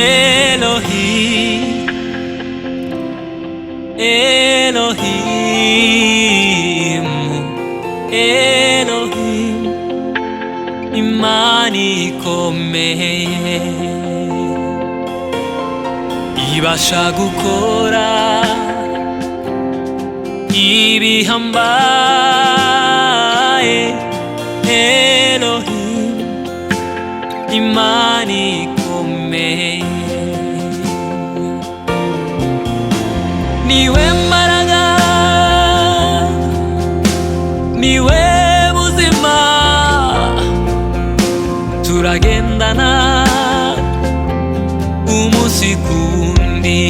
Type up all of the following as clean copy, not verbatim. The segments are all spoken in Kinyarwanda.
Elohim, Elohim, Elohim, Imana ikomeye ibasha gukora ibihambaye. Elohim, Imana ikomeye, niwe mbaraga, niwe buzima, turagendana umunsi kundi.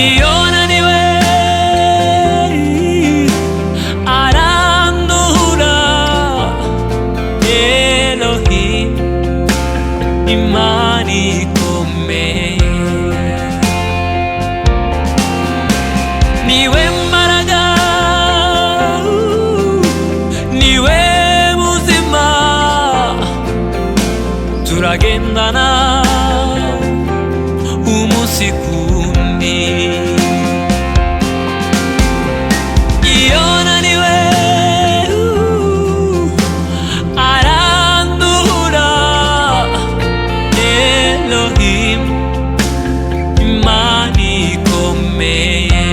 Iyo naniwe arandura. Elohim, Imana ikomeye, niwe mbaraga, niwe buzima, turagendana umunsi kundi. Iyo naniwe arandura. Elohim, Imana ikomeye.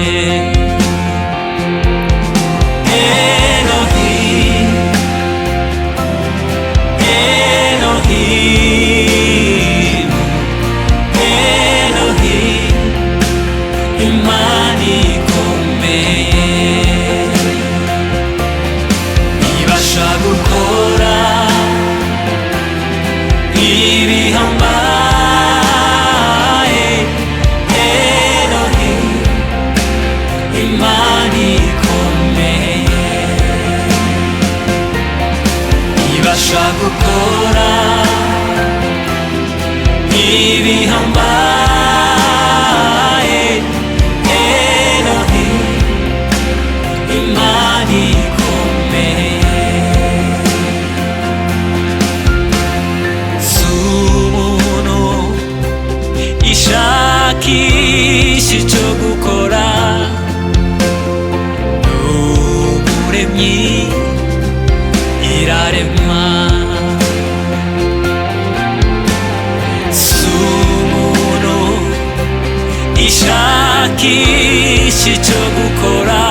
Elohim, Elohim, Elohim, Imana ikomeye ibasha gukora ibihambaye. Elohim, Imana ikomeye ibasha gukora ibihambaye. Elohim, Imana ikomeye, si umuntu ishakisha icyo gukora, n'umuremyi irarema. Si umuntu ishakisha icyo gukora,